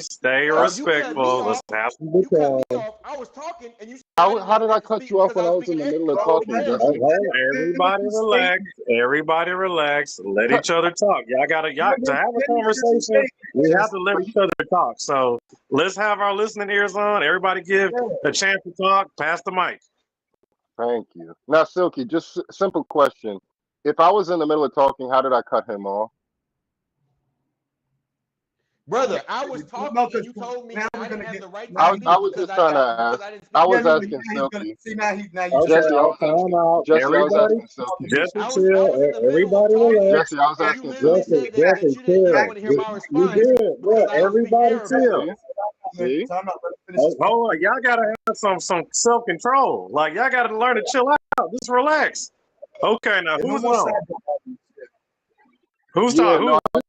stay No, you cut me respectful. Let's off. have some You cut me decorum. off. I was talking, and you said I didn't How have did the I right to cut speak you off because when I I was was in speaking the middle of because I was talking, speaking Jesse? Arabic. Hold on. Everybody relax. Everybody relax. Let each other talk. Y'all to have a conversation. We have to let each other talk. So let's have our listening ears on. Everybody give a chance to talk. Pass the mic. Thank you. Now, Silky, just simple question. If I was in the middle of talking, how did I cut him off? Brother, I was talking, and you told me I didn't have the right to speak I was because just trying to because ask. I didn't speak I was Arabic. asking Silky. now you Okay, Jesse, I'll time out. I was Everybody, asking Silky. Jesse, I chill. was in the middle of Everybody talking, relax. Jesse, I was and you asking literally Silky. said that Jesse, you chill. didn't want to hear my You response did. because Yeah, I don't speak everybody Arabic. chill. See? Hold on. Y'all gotta have some self-control. Like y'all gotta learn to chill out. Just relax. Okay, now who's on? Who's Yeah, talking? no, Who's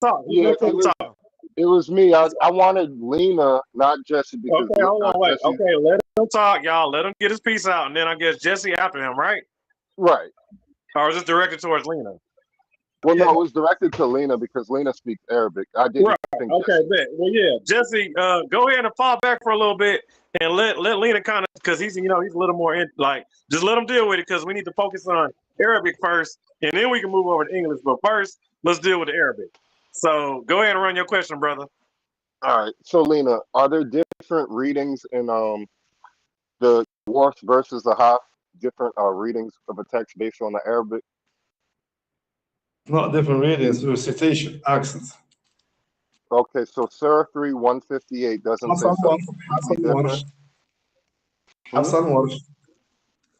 talking? yeah, Who's talking? it was me. I wanted Lena, not Jesse, because Okay, hold on, wait. Jesse. Okay, let him talk, y'all. Let him get his piece out, and then I guess Jesse after him, right? Right. Or is this directed towards Lena? Well, no, it was directed to Lena because Lena speaks Arabic. I didn't Right. think. Okay, bet. Well, yeah, Jesse, go ahead and fall back for a little bit, and let Lena kind of, because he's a little more just let him deal with it because we need to focus on Arabic first, and then we can move over to English. But first, let's deal with the Arabic. So go ahead and run your question, brother. All right. So, Lena, are there different readings in the Warsh versus the Haf? Different readings of a text based on the Arabic? Not different readings, recitation, accents. Okay, so Surah 3, 158 doesn't say something different. Hassan Warsh.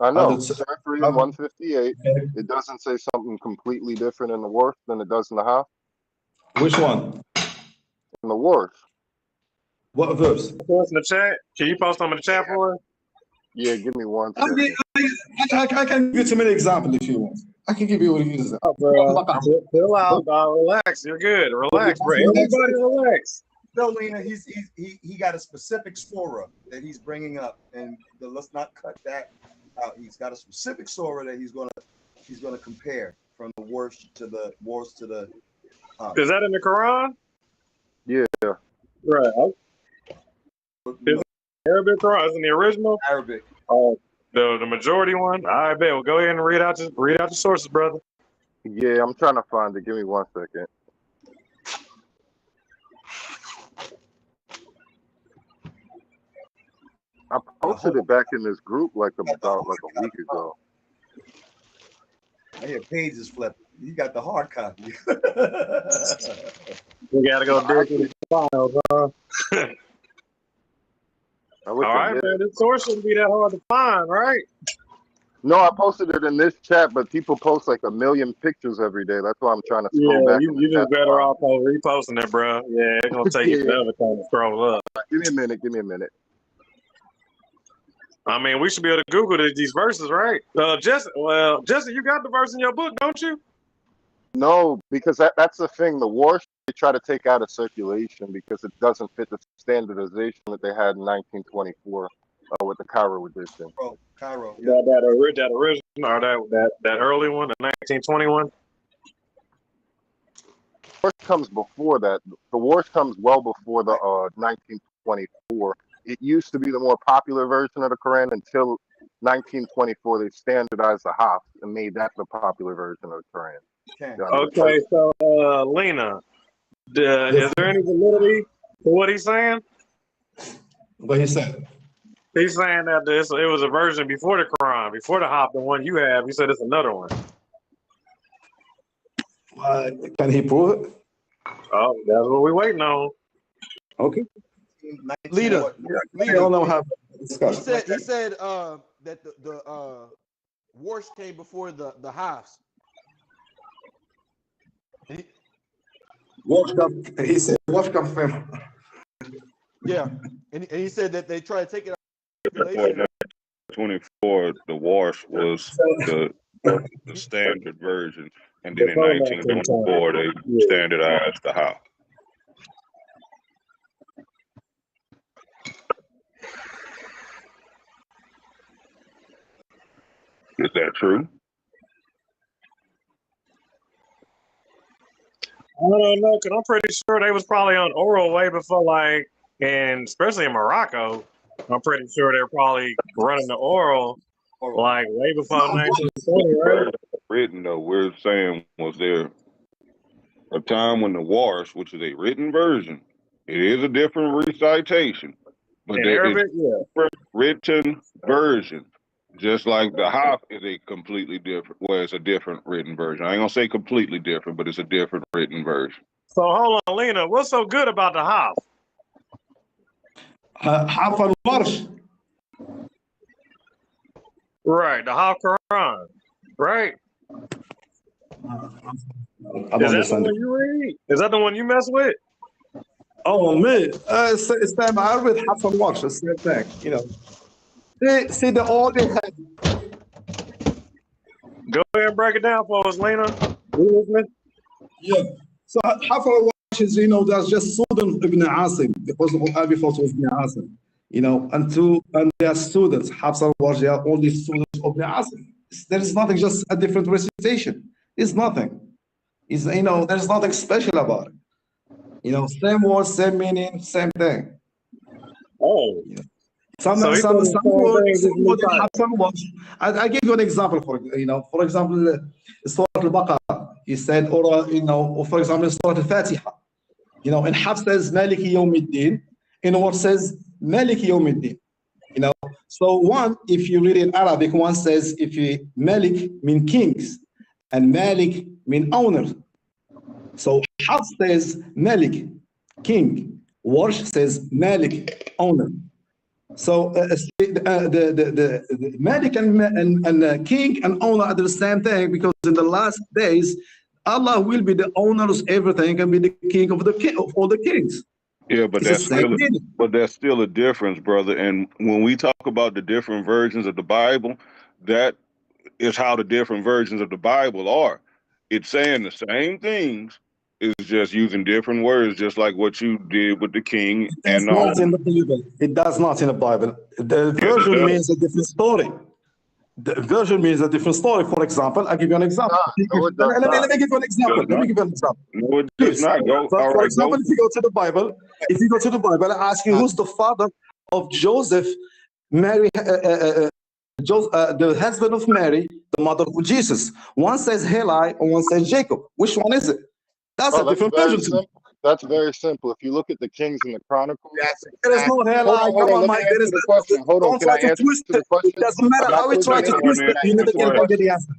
I know. Surah 3 and 158, it doesn't say something completely different in the Warsh than it does in the Haf? Which one? In the Warsh. What verse? Post in the chat. Can you post them in the chat for us? Yeah, give me one second. I can give you too many examples if you want. I can give you an example. Chill out, dog. Relax. You're good. Relax, bro. Everybody relax. No, Lena, he got a specific surah that he's bringing up, and let's not cut that out. He's got a specific surah that he's gonna compare from the worst to the worst to the. Is that in the Quran? Yeah. Right. Is it Arabic Quran? Is it the original? Arabic. Oh, the majority one. I bet. Well, go ahead and read out the sources, brother. Yeah, I'm trying to find it. Give me one second. I posted it back in this group about a week ago. I hear pages flipping. You got the hard copy. We gotta go dig through the files, huh? All right, man. This source shouldn't be that hard to find, right? No, I posted it in this chat, but people post like 1 million pictures every day. That's why I'm trying to scroll back. You just better off reposting it, bro. Yeah, it's gonna take you forever time to scroll up. Give me a minute. I mean, we should be able to Google these verses, right? Jesse, you got the verse in your book, don't you? No, because that's the thing. The Warsh, they try to take out of circulation because it doesn't fit the standardization that they had in 1924 with the Cairo edition. Cairo. Yeah. That original or that early one, the 1921. Warsh comes before that. The Warsh comes well before the 1924. It used to be the more popular version of the Quran until 1924. They standardized the Hafs and made that the popular version of the Quran. Okay, so Lena, is there any validity to what he's saying? What he said? He's saying that it was a version before the Quran, before the Haf, the one you have. He said it's another one. Can he prove it? Oh, that's what we're waiting on. Okay. Leader. I don't know how to discuss. He said that the Warsh came before the Hafs. He said Warsh come first. Yeah, and he said that they try to take it out of circulation. 24, the Warsh was the standard version, and then in 1924 they standardized the Haf. Is that true? don't know, because I'm pretty sure they was probably on oral way before, like, and especially in Morocco, I'm pretty sure they're probably running the oral like way before 1920, right? Written though, we're saying was there a time when the Warsh, which is a written version, it is a different recitation, but In there is Arabic, yeah. a written version. Just like the Haf is a completely different, well, it's a different written version. I ain't gonna say completely different, but it's a different written version. So hold on, Lena, what's so good about the Haf? Half al-Warsh. Right, the Haf Quran, right? I Is don't that the understand. one you read? Is that the one you mess with? Oh, me. It's same Arabic, half al-Warsh, the same thing, you know. See the all they have. Go ahead and break it down for us, Lena. We listening? Yeah. So half al-Warsh is, you know, that's just student Ibn Asim, because the Quran before was Ibn Asim. You know, and they are students. Hafs al-Warsh, they are only students of Ibn Asim. There is nothing, just a different recitation. It's nothing. It's, you know, there's nothing special about it. You know, same word, same meaning, same thing. Oh. You know. Some So he said the some same word thing, just new in title. Hafs al-Warsh. I give you an example for example, Surah al-Baqarah. He said, or you know, or for example, Surah al-Fatiha. You know, in Hafs says Maliki Yawmiddin, in what says Maliki Yawmiddin. You know, so one, if you read in Arabic, one says if you Malik mean kings and Malik mean owner. So Hafs says Malik, king. Warsh says Malik, owner. So the Malik and king and owner are the same thing, because in the last days, Allah will be the owner of everything and be the king of all the kings. Yeah, but It's the that's still a difference, brother. And when we talk about the different versions of the Bible, that is how the different versions of the Bible are. It's saying the same things, it's just using different words, just like what you did with the king and That's the not in owner. the Bible. It does not in the Bible. The Yes, it version does. means a different story. The version means a different story. For example, I'll give you an example. No, it does Let me not. give you an example. Does Let me not. give you an example. No, it does Please. not. Go. For, All for right, example, go. if you go to the Bible, I ask you who's the father of Joseph, Mary, the husband of Mary, the mother of Jesus. One says Heli and one says Jacob. Which one is it? That's Oh, a that's different very version to me. simple. That's very simple. If you look at the Kings and the Chronicles, There is no Heli. hold Come on. on, Let me Mike. There answer is. the question. Hold on. Don't Can try I to answer twist the it. question? It doesn't matter I'm not how we try to twisting twist it. it. You never Can I can answer the get the question? answer.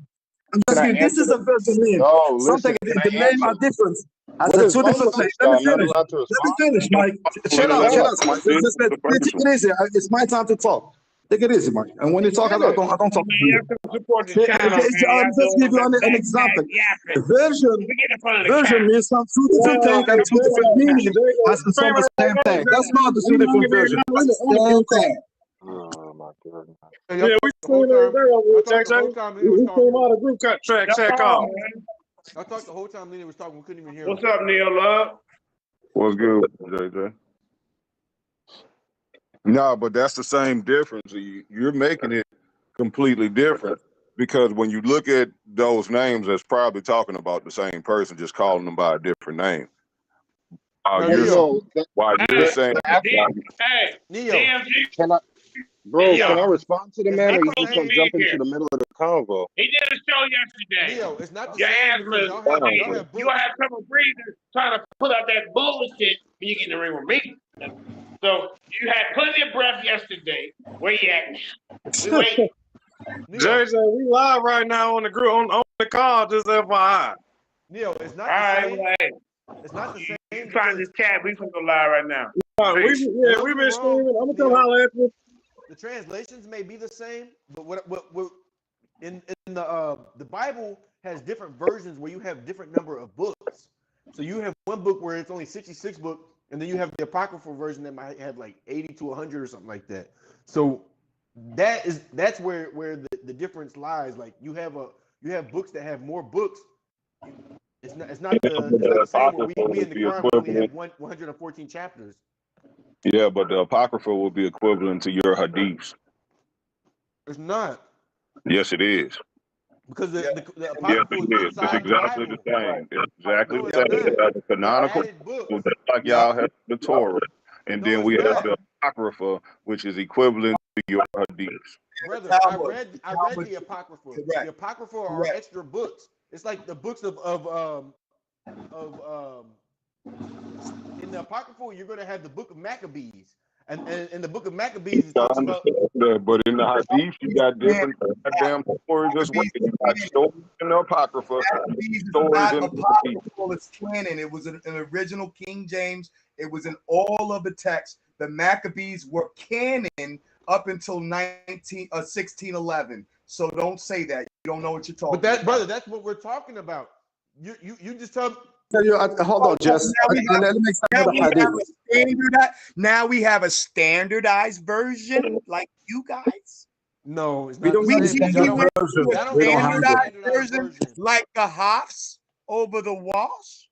I'm Can just I kidding. This answer is a the? version name. No, Something, listen. Can the I name answer? are different. As What the is two wrong different with things. this Let guy? me I'm not finish. allowed to Let me respond. finish, Mike. Chill out, Mike. Just take it easy. It's my time to talk. Take it easy, Mike. And when you talk, I don't talk to Man, you you. have to support the See, channel, man. I'll just give you an example. Version We get in front of the version camera. means some two different things and two different meanings as in some the same thing. That's not the two different versions. That's the same thing. Oh my goodness. Hey, Yeah, we the whole seen it time. there over I with thought the whole JJ. time We Lena was came talking. out of group cut check off. I thought the whole time Lena was talking, we couldn't even hear What's him. up, Neil Love? What's good, JJ? No, but that's the same difference. You're making it completely different, because when you look at those names, that's probably talking about the same person, just calling them by a different name. Now, Hey, Neo, While you're saying, Hey, Neo, DMG, can I, bro? Neo. Can I respond to the It's man, not or the you just same. gonna jump into the middle of the convo? He did a show yesterday. Neo, it's not the Your same ass because was, y'all hey, have you books. gonna have trouble breathing trying to put out that bullshit when you get in the ring with me. So you had plenty of breath yesterday. Where you at now? We waiting. Neo, JJ, we live right now on the group on the call. Just FYI. Neo, it's All not right, the same. well, hey, It's not the same. you find this cat, we can go live right now. We've been wrong, streaming. I'm gonna come Neo. holler at you. The translations may be the same, but what in the Bible has different versions where you have different number of books. So you have one book where it's only 66 books, and then you have the apocryphal version that might have like 80 to 100 or something like that. So that's where the difference lies. Like you have books that have more books. It's not the same where we in the Quran we only have 114 chapters. yeah, but the Apocrypha will be equivalent to your Hadiths. It's not. Yes, it is. because the Yeah, apocryphal is it's inside the exactly the Bible. same. It's exactly No, the it's same. not. We have the They're canonical, added books. just like Yep. y'all have the Torah, and No, then it's we have not. the Apocrypha, which is equivalent to your Hadiths. Brother, Talmud. I read Talmud. the Apocrypha. Correct. The Apocrypha are Correct. extra books. It's like the books of in the Apocrypha, you're going to have the book of Maccabees. And in the book of Maccabees, it I talks about. understand that, but in the Hadiths, you got different goddamn stories as well. You got stories in the Apocrypha, These is stories not in the Hadiths. apocryphal, it's canon. It was an original King James. It was in all of the texts. The Maccabees were canon up until 1611. So don't say that. You don't know what you're talking But that, about. brother, that's what we're talking about. You just tell. Tell you, hold on, Jess. Let me explain the hadith. Now we have a standardized version like you guys. No, it's We not don't the have a same. standard Y'all don't- version. y'all don't We don't have have a it. Standardized standardized version like the Hafs over the Walsh.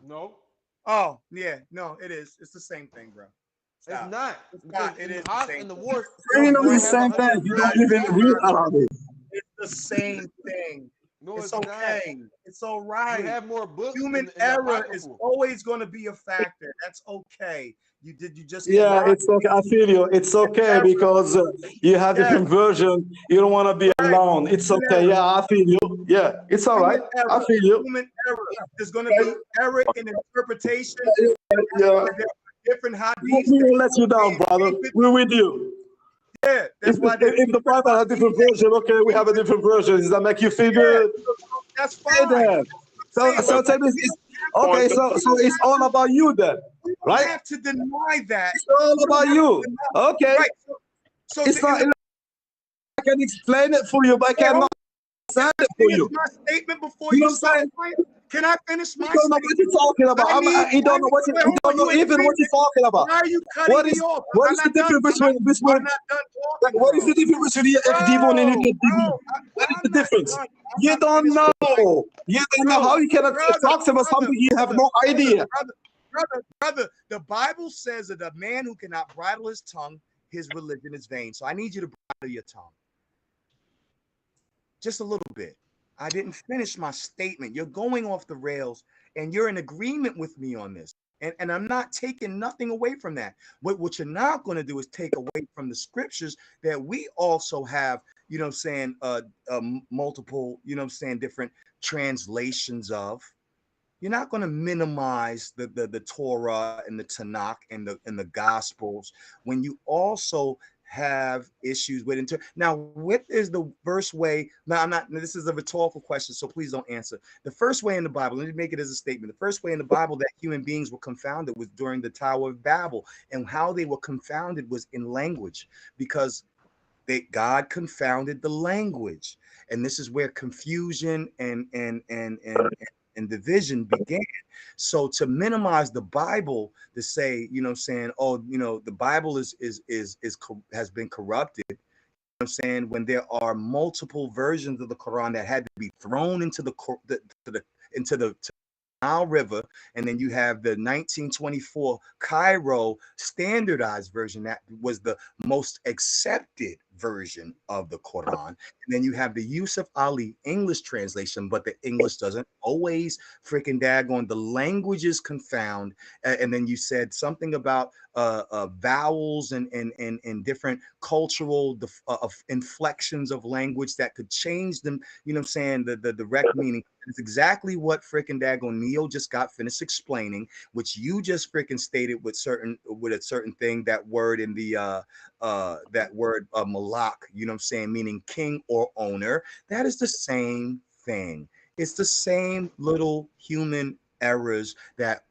No, Oh, yeah. No, it is. It's the same thing, bro. Stop. it's not. It's Because not. It in is the Hoth same and the thing. Wars, You know, they'll it's the have same thing. 100 You don't even read Arabic. It's the same thing. No, It's it's not. okay. It's all You right. have more books. Human in the error is Apocrypha. always going to be a factor. That's okay. You just Yeah, cannot- it's okay. I feel you. It's okay because you have different version. You don't want to be alone. It's okay. Yeah, I feel you. Yeah, it's all right. Human I error. feel you. Human error. There's going to be error in interpretation. Yeah. Different We hadiths. won't let you down, brother. We're with you. Yeah, that's If why. if the Bible has a different version, okay, we have a different version. Does that make you feel good? That's Say fine. that. So tell me, okay, so it's all about you then, We don't right? have to deny that. It's all about you. Okay. Right. So It's not. I can explain it for you, but I cannot understand it for you. my statement before You know you what I'm start. Can I finish You my don't know what you're talking about. You don't know what you don't know even what you're talking about. Why are you cutting What me is off? what is the difference between I'm not done talking. what is the difference between the FD1 and the FD2? What is the difference? You don't know. You don't know how you cannot talk about something you have no idea. Brother, the Bible says that a man who cannot bridle his tongue, his religion is vain. So I need you to bridle your tongue. Just a little bit. I didn't finish my statement. You're going off the rails and you're in agreement with me on this. And I'm not taking nothing away from that. What you're not going to do is take away from the scriptures that we also have, you know what I'm saying, multiple, you know what I'm saying, different translations of. You're not going to minimize the Torah and the Tanakh and the Gospels when you also have issues with now what is the first way? Now I'm not, this is a rhetorical question, so please don't answer. The first way in the Bible, let me make it as a statement. The first way in the Bible that human beings were confounded was during the Tower of Babel, and how they were confounded was in language, because God confounded the language, and this is where confusion and division began. So to minimize the Bible, to say, you know what I'm saying, oh, you know, the Bible has been corrupted, you know what I'm saying, when there are multiple versions of the Quran that had to be thrown into the Nile River, and then you have the 1924 Cairo standardized version that was the most accepted version of the Quran, and then you have the Yusuf Ali English translation, but the English doesn't always freaking daggone, the languages confound, and then you said something about vowels and different cultural inflections of language that could change them, you know what I'm saying, the direct meaning. It's exactly what freaking daggone Neo just got finished explaining, which you just freaking stated with a certain thing, that word in the that word malak, you know what I'm saying, meaning king or owner. That is the same thing. It's the same little human errors that.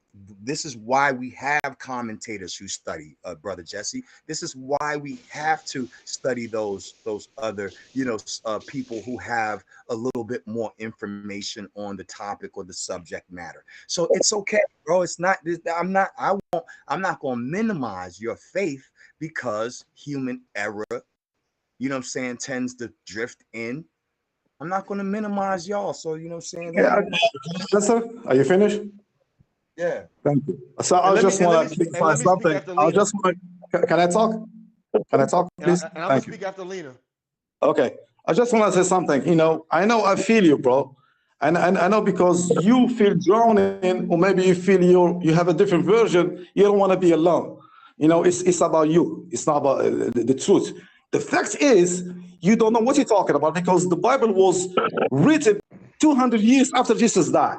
This is why we have commentators who study, Brother Jesse. This is why we have to study those other, you know, people who have a little bit more information on the topic or the subject matter. So it's okay, bro. It's not. I'm not going to minimize your faith because human error, you know what I'm saying, tends to drift in. I'm not going to minimize y'all. So you know what I'm saying. Yeah, Professor, are you finished? Yeah. Thank you. So I just want to clarify something. I just want. Can I talk? Can I talk, please? And I'm Thank gonna you. speak after Lena. Okay. I just want to say something. I feel you, bro. And I know because you feel drowning, or maybe you feel you have a different version, you don't want to be alone. It's about you. It's not about the truth. The fact is, you don't know what you're talking about because the Bible was written 200 years after Jesus died.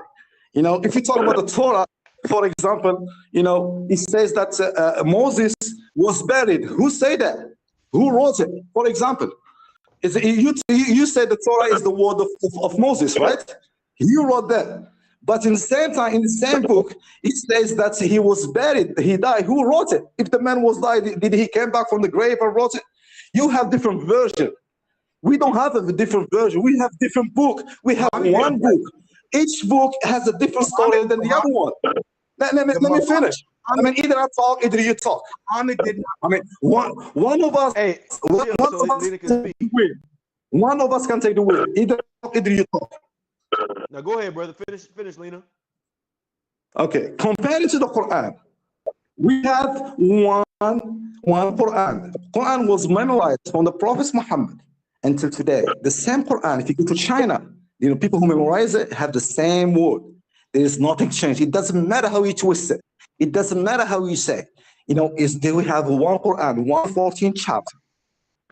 If you talk about the Torah, for example, it says that Moses was buried. Who said that? Who wrote it? For example, you said the Torah is the word of Moses, right? You wrote that. But in the same time, in the same book, it says that he was buried, he died. Who wrote it? If the man was died, did he came back from the grave and wrote it? You have different version. We don't have a different version. We have different book. We have one book. Each book has a different story than the other one. Let me finish. Either I talk, either you talk. Muhammad did not. One of us. Hey, one so of us Lena can can speak. take the wheel. One of us can take the wheel. Either talk, either you talk. Now go ahead, brother. Finish, Lena. Okay. Compared to the Quran, we have one Quran. Quran was memorized from the Prophet Muhammad until today. The same Quran. If you go to China, people who memorize it have the same word. There is nothing changed. It doesn't matter how you twist it. It doesn't matter how you say. We have one Quran, 114 chapter.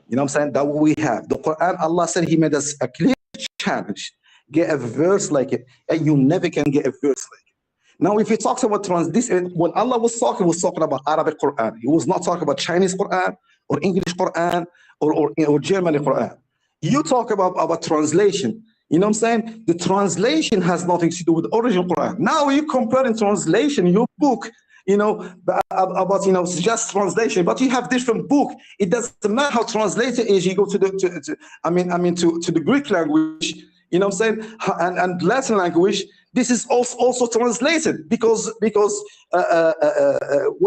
You know what I'm saying? That what we have. The Quran, Allah said He made us a clear challenge. Get a verse like it, and you never can get a verse like it. Now, if he talks about when Allah was talking about Arabic Quran. He was not talking about Chinese Quran or English Quran or German Quran. You talk about translation. You know what I'm saying? The translation has nothing to do with the original Quran. Now you're comparing translation, your book, about just translation, but you have different book. It doesn't matter how translated is. You go to the Greek language. You know what I'm saying? And Latin language, this is also translated because what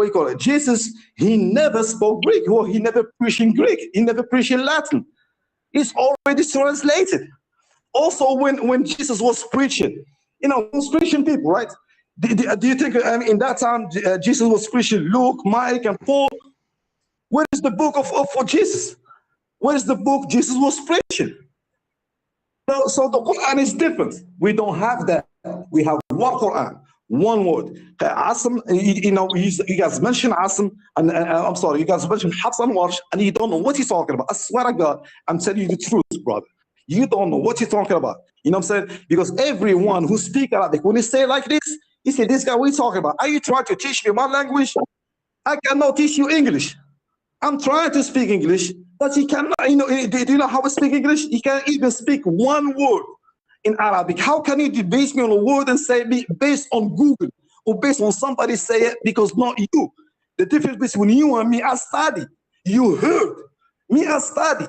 you call it? Jesus, he never spoke Greek, or he never preached in Greek, he never preached in Latin. It's already translated. Also, when Jesus was preaching, he was preaching people, right? Do you think in that time Jesus was preaching Luke, Mike, and Paul? Where is the book for Jesus? Where is the book Jesus was preaching? So the Quran is different. We don't have that. We have one Quran, one word. Asim, you guys mentioned Asim, and I'm sorry, you guys mentioned Hafs and Warsh, and you don't know what he's talking about. I swear to God, I'm telling you the truth, brother. You don't know what you're talking about. You know what I'm saying? Because everyone who speaks Arabic, when they say like this, he said, this guy, what are you talking about? Are you trying to teach me my language? I cannot teach you English. I'm trying to speak English, but he cannot, do you know how I speak English? He can't even speak one word in Arabic. How can you debase me on a word and say me based on Google or based on somebody say it because not you? The difference between you and me, I study. You heard. Me, I study.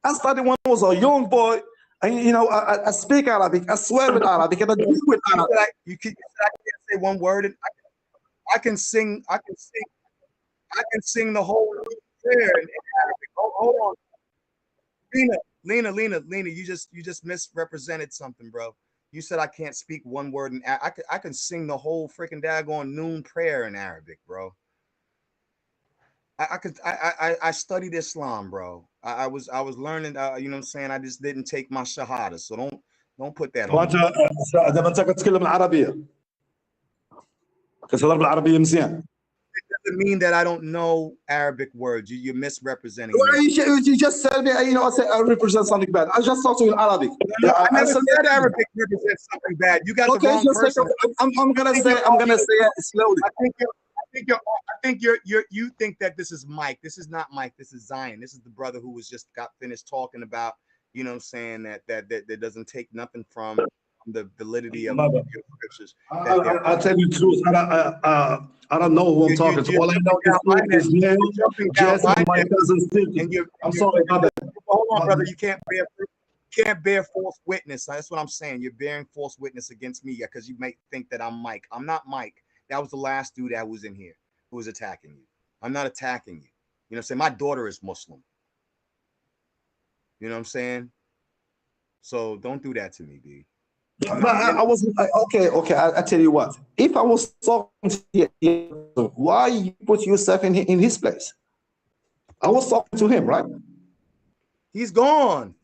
I studied when I was a young boy, and I speak Arabic. I swear with Arabic, and I do with Arabic. I can't say one word, and I can sing the whole prayer in Arabic. Hold on, Lena, you just misrepresented something, bro. You said I can't speak one word in Arabic. I can sing the whole freaking daggone noon prayer in Arabic, bro. I studied Islam, bro. I was learning. You know what I'm saying? I just didn't take my shahada, so don't put that on. It doesn't mean that I don't know Arabic words. You're misrepresenting me. You just said me. I said I represent something bad. I just talked to you in Arabic. No, I never said Arabic represents something bad. You got the wrong person. I'm gonna say it slowly. You think that this is Mike. This is not Mike. This is Zion. This is the brother who was just got finished talking about, you know what I'm saying, that doesn't take nothing from the validity of your scriptures. I'll tell you the truth. I don't know who I'm talking to. All I know is Jess and my cousin Steve. I'm sorry about that. Hold on, brother. You can't bear false witness. That's what I'm saying. You're bearing false witness against me because you might think that I'm Mike. I'm not Mike. That was the last dude that was in here who was attacking you. I'm not attacking you. You know what I'm saying? My daughter is Muslim. You know what I'm saying? So don't do that to me, B. But I was okay. I tell you what. If I was talking to you, why you put yourself in his place? I was talking to him, right? He's gone.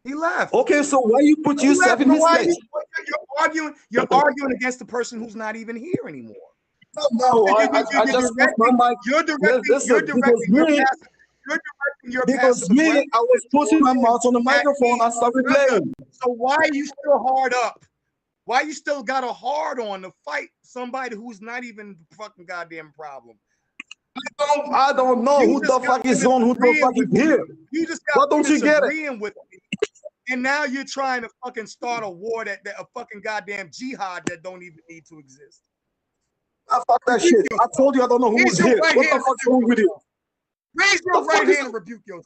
He left. Okay, so why you put He yourself left. in So his why place? you're arguing against the person who's not even here anymore. No, I just put my mic. You're directing your Because passive me, aggressive I was putting my towards mouth on the at microphone. me. I started Brother, playing. So why are you still hard up? Why you still got a hard on to fight somebody who's not even the fucking goddamn problem? I don't know You who the just got fuck is finished on, who the agreeing fuck is with me. here. You just Why got don't you finished get it? agreeing with me. And now you're trying to fucking start a war that a fucking goddamn jihad that don't even need to exist. Ah, fuck that shit. I told you I don't know who was Raise your here. right What hand the fuck's wrong with you? Raise your What the fuck right is- hand and rebuke yourself.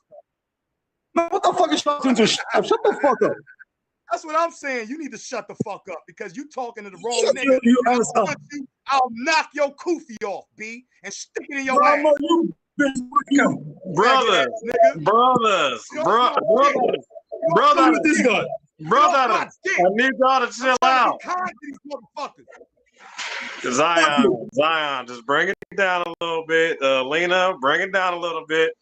Man, what the fuck is shouting to shut the fuck up? That's what I'm saying. You need to shut the fuck up because you talking to the wrong nigga. You And understand? I'll knock your kufi off, B, and stick it in your Bro, I ass. know you, bitch. Fuck you. Brothers, Nigga. brothers, brothers, What's brothers, with this guy? brothers. I need y'all to chill out. Zion, just bring it down a little bit. Lena, bring it down a little bit.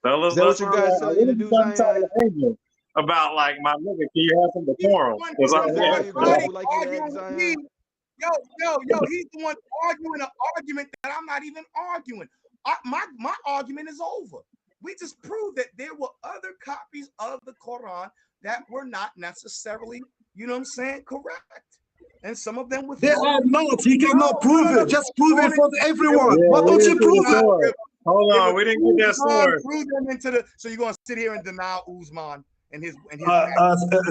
Fellas, Is that what let's you guys relax. tell you to do, Zion? About like my nigga, can you have some decorum? Is that how you guys would like you to act, Zion? Yo, he's the one arguing an argument that I'm not even arguing. My argument is over. We just proved that there were other copies of the Quran that were not necessarily, you know what I'm saying, correct. And some of them were. They are not. He cannot prove it. Just prove it for everyone. Yeah, Why don't you prove it? sword. Hold on, we didn't get that sword. Threw them into the. So you're gonna sit here and deny Usman and his.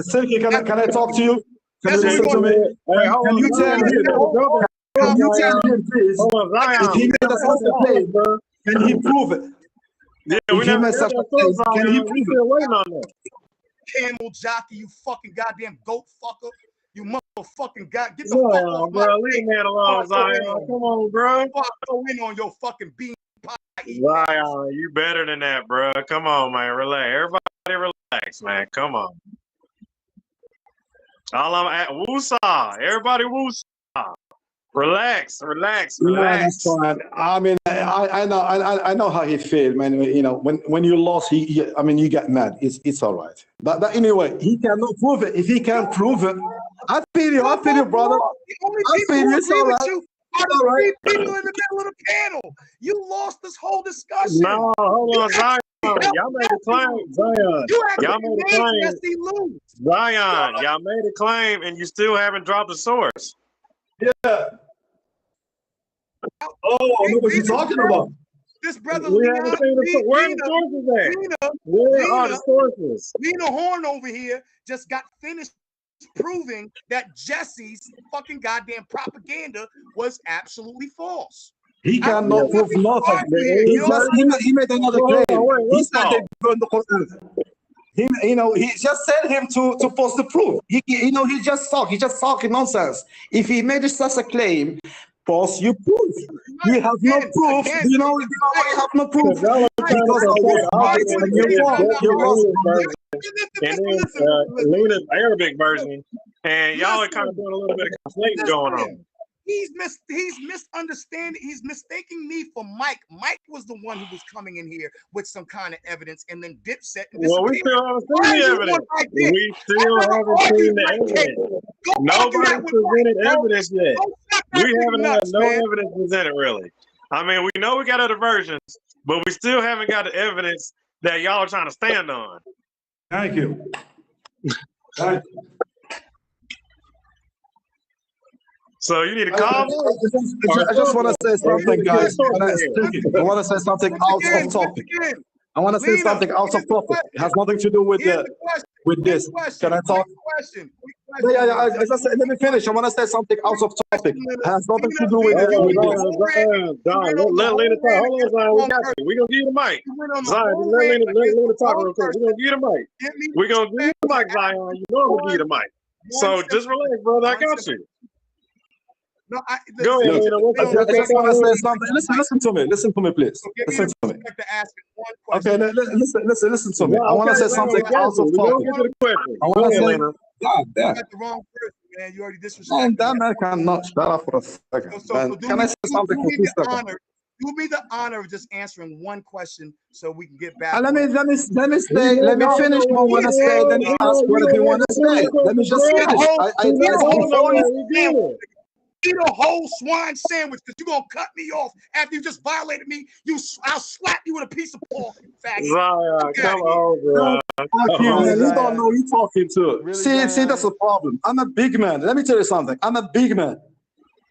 Silky, can I talk to you? Can you That's listen what to we're me? Hey, hold Can on, you tell Zion, him? Can you tell him, please? Hold on, Zion. If he made us such a claim, can he prove it? Yeah, If we he never made got such a that claim, sword, can he Zion. We prove still it? waiting on that. Camel jockey, you fucking goddamn goat fucker. You motherfucking god. Get the fuck Zion, off bro, my leave the man alone, Zion. Come on, bro. go in on your fucking bean pie. Zion, you better than that, bro. Come on, man. Relax. Everybody relax, man. Come on. All I'm at woosah. Everybody woosah. Relax. Yeah, that's fine. I mean, I know how he feels, man. You know, when you lost, I mean, you get mad. It's all right. But anyway, he cannot prove it. If he can't prove it, I feel you, brother. The only I people feel who you, it's agree all with right. you are All the right. three people in the middle of the panel. You lost this whole discussion. No, hold on, Zion. Y'all made a claim, Zion. You Y'all actually made a made claim. Jesse lose. Zion, y'all made a claim and you still haven't dropped the source. Yeah. Oh, I know what you're talking about. This brother We haven't seen the where the sources at? Where are the sources? Lena Horne over here just got finished proving that Jesse's fucking goddamn propaganda was absolutely false. He cannot prove nothing. He made another claim. He said they burned the Quran. He just sent him to post the proof. He just talking nonsense. If he made such a claim, post your proof. You have no proof. You know why you have no proof? Because I was right and you lost. And then Lena's Arabic version, and y'all are kind of doing a little bit of conflating going on. He's misunderstanding. He's mistaking me for Mike. Mike was the one who was coming in here with some kind of evidence, and then Dipset. Well, we still haven't seen the evidence. We still haven't seen the evidence. Nobody presented evidence yet. We haven't had no evidence presented, really. I mean, we know we got other versions, but we still haven't got the evidence that y'all are trying to stand on. Thank you. So you need to calm. I just want to say something, guys. I want to say something out of topic. I want to say something out of topic. It has nothing to do with this. Can I talk? Yeah. Let me finish. I want to say something out of topic. It has nothing to do with this. Let Lena talk. Hold on, Zion. We got you. We're going to give you the mic. Zion, let Lena talk real quick. We're going to give you the mic. We're going to give you the mic, Zion. You know I'm going to give you the mic. So just relax, brother. I got you. No, go ahead, Lena. I just want to say something. Listen to me. Listen to me, please. Listen to me. Okay, listen to me. I want to say something out of topic. I want to say, God damn. The wrong person, man. You already disrespected. Man, that man cannot shut up for a second. Can I say something for 2 seconds? do me the honor of just answering one question so we can get back. And let me No, finish no, what I want to say. Then you ask whatever you want to say. Let me just finish. I address before you. Eat a whole swine sandwich because you're gonna cut me off after you just violated me. I'll slap you with a piece of pork, you faggot. Zion, Get come outta here. on, Zion. Fuck you, Really, man. You Zion? don't know who you're talking to. Really, See, Zion? that's a problem. I'm a big man. Let me tell you something. I'm a big man.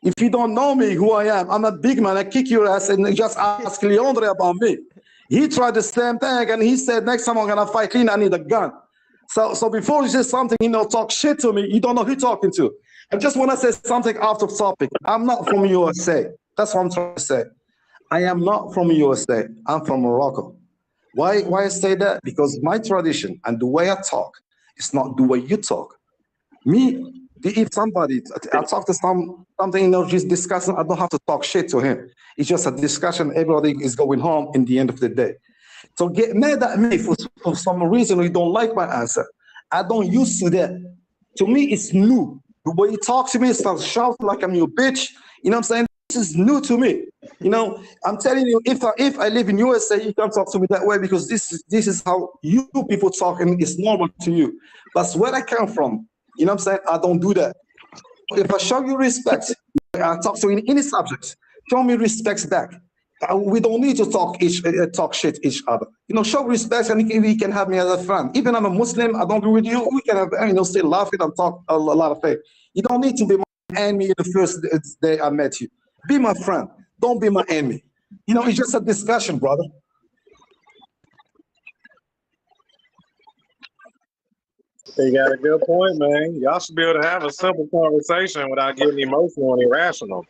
If you don't know me, who I am, I'm a big man. I kick your ass and just ask Leandre about me. He tried the same thing and he said, next time I'm gonna fight Lena, I need a gun. So before you say something, talk shit to me, you don't know who you're talking to. I just want to say something out of topic. I'm not from USA. That's what I'm trying to say. I am not from USA. I'm from Morocco. Why I say that? Because my tradition and the way I talk is not the way you talk. Me, if somebody, I talk to something, just discussing, I don't have to talk shit to him. It's just a discussion. Everybody is going home in the end of the day. So get mad at me for some reason you don't like my answer. I don't used to that. To me, it's new. The way you talk to me, starts shouting like I'm your bitch. You know what I'm saying? This is new to me. I'm telling you, if I live in USA, you can't talk to me that way because this is how you people talk and it's normal to you. But where I come from, you know what I'm saying? I don't do that. If I show you respect, I talk to you in any subject. Show me respect back. We don't need to talk shit each other. Show respect, and we can have me as a friend. Even I'm a Muslim, I don't agree with you. We can have, still laughing and talk a lot of things. You don't need to be my enemy the first day I met you. Be my friend. Don't be my enemy. It's just a discussion, brother. You got a good point, man. Y'all should be able to have a simple conversation without getting emotional and irrational.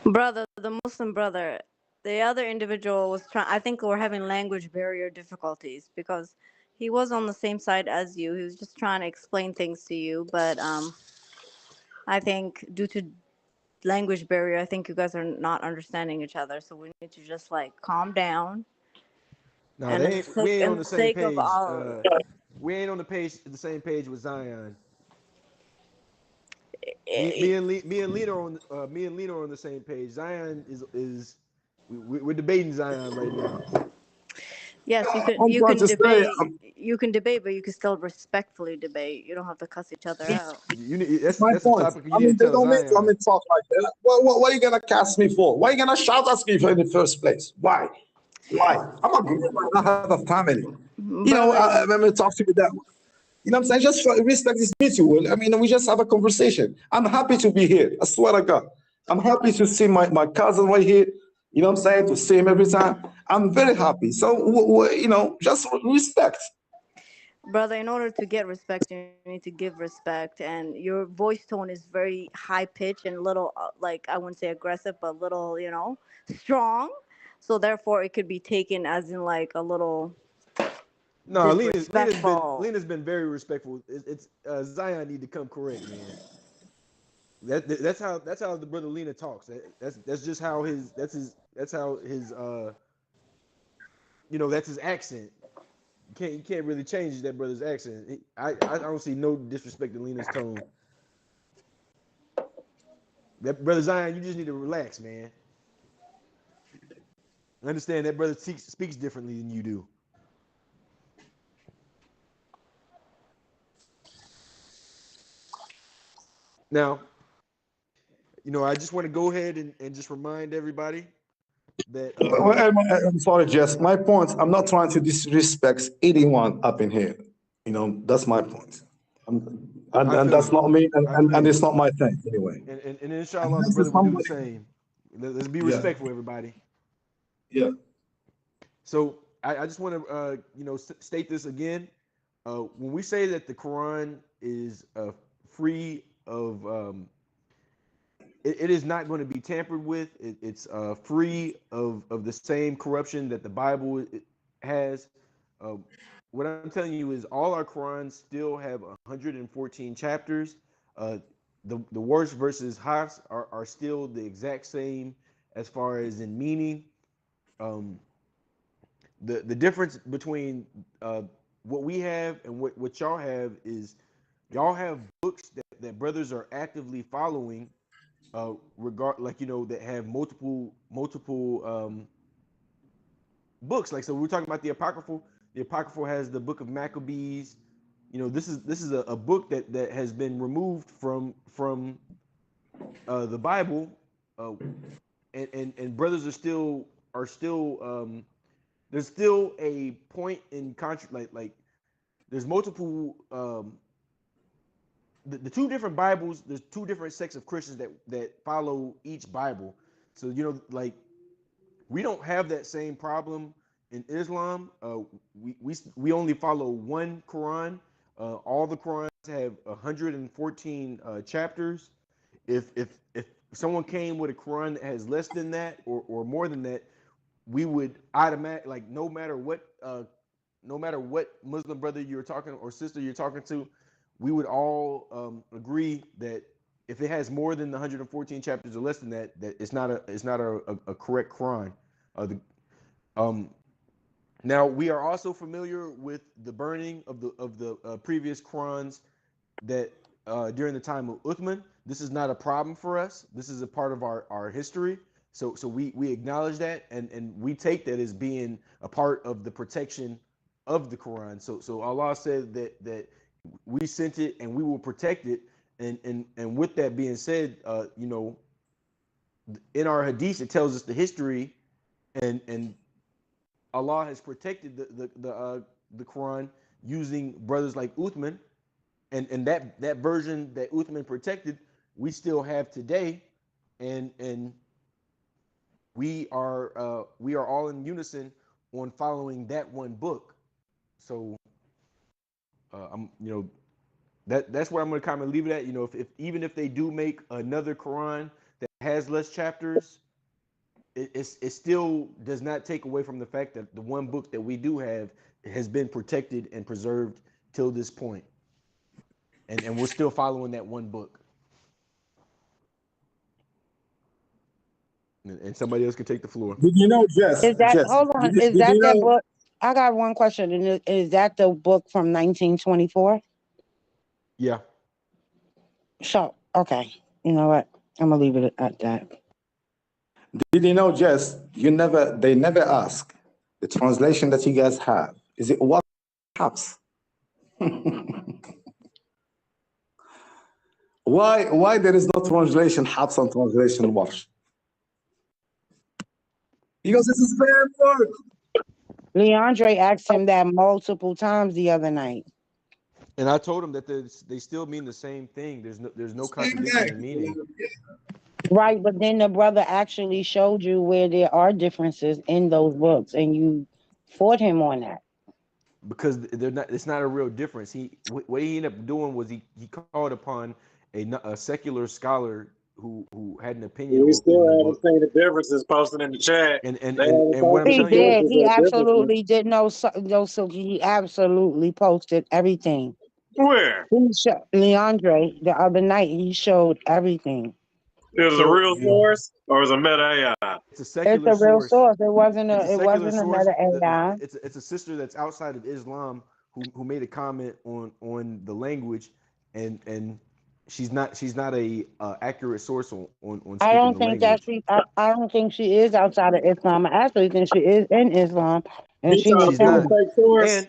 Brother, the Muslim brother, the other individual was trying. I think we're having language barrier difficulties because he was on the same side as you. He was just trying to explain things to you, but I think due to language barrier, I think you guys are not understanding each other. So we need to just calm down. No, And we ain't on the same sake of page. all, We ain't on the same page with Zion. eh, Me and Lena are on the same page. Zion is we're debating Zion right now. yes, you can I'm you trying can to say, debate. You can debate, but you can still respectfully debate. You don't have to cuss each other out. That's my a point. topic you need to They tell don't need Zion. to talk like that. What are you gonna cast me for? Why are you gonna shout at me in the first place? Why? I'm a grown man. I have a family. Brother, When we talk to me that way. What I'm saying? Just respect is mutual. We just have a conversation. I'm happy to be here. I swear to God. I'm happy to see my cousin right here. You know what I'm saying? To see him every time. I'm very happy. So, just respect. brother, in order to get respect, you need to give respect, and your voice tone is very high pitched and little, I wouldn't say aggressive, but little, strong. So therefore, it could be taken as in a little No, disrespectful. Lena's been very respectful. It's Zion need to come correct, man. That's how the brother Lena talks. That's just how that's his that's his accent. You can't really change that brother's accent. I don't see no disrespect in Lena's tone. That brother Zion, you just need to relax, man. I understand that brother speaks differently than you do. Now, I just want to go ahead and just remind everybody that I'm sorry, Jess. My point, I'm not trying to disrespect anyone up in here. That's my point. And that's not me, and it's not my thing anyway. and And inshallah the this is brother will do the somebody, same. Let's be yeah, respectful, everybody. yeah. So I just want to state this again. When we say that the Quran is free of it is not going to be tampered with. It's free of the same corruption that the Bible has. What I'm telling you is all our Qurans still have 114 chapters. The worst versus Hafs are still the exact same as far as in meaning. The difference between what we have and what y'all have is y'all have books that brothers are actively following like that have multiple books. Like, so we're talking about the apocryphal. The apocryphal has the book of Maccabees. This is a book that has been removed from the Bible, and brothers are still there's still a point in like there's multiple the two different Bibles. There's two different sects of Christians that follow each Bible. So like we don't have that same problem in Islam. We only follow one Quran. All the Qurans have 114 chapters. If someone came with a Quran that has less than that or more than that, we would automatically, like, no matter what Muslim brother you're talking or sister you're talking to, we would all agree that if it has more than the 114 chapters or less than that, that it's not a correct Quran. Now we are also familiar with the burning of the previous Qurans that during the time of Uthman. This is not a problem for us. This is a part of our history. So we acknowledge that, and we take that as being a part of the protection of the Quran. So Allah said that we sent it and we will protect it. And with that being said, in our hadith it tells us the history, and Allah has protected the Quran using brothers like Uthman, and that version that Uthman protected, we still have today, and we are all in unison on following that one book. So that's where I'm going to kind of leave it at. If even if they do make another Quran that has less chapters, it still does not take away from the fact that the one book that we do have has been protected and preserved till this point, and we're still following that one book. And somebody else can take the floor. Did you know, Jess? Is that, Jess, hold on, did is you that that know? book? I got one question. And is that the book from 1924? Yeah. So, okay. You know what? I'm going to leave it at that. Did you know, Jess? They never ask the translation that you guys have. Is it what Hafs? Why there is no translation Hafs and translation Warsh? Because it's the same word. Leandre asked him that multiple times the other night. And I told him that they still mean the same thing. There's no contradiction in meaning. Right, but then the brother actually showed you where there are differences in those books, and you fought him on that. Because it's not a real difference. What he ended up doing was he called upon a secular scholar who had an opinion. We still on the haven't book. seen the differences posted in the chat. And what I'm He telling did. you, He absolutely did know. So he absolutely posted everything. Where? Leandre, the other night, he showed everything. It was a real source, or was a meta AI? It's a secular It's a real source. It wasn't It's a secular source. another AI. It's a sister that's outside of Islam who made a comment on the language, and she's not a accurate source on I speaking don't the think language. I don't think she is outside of Islam. I actually think she is in Islam, and He she trying was to be a telling. fake source.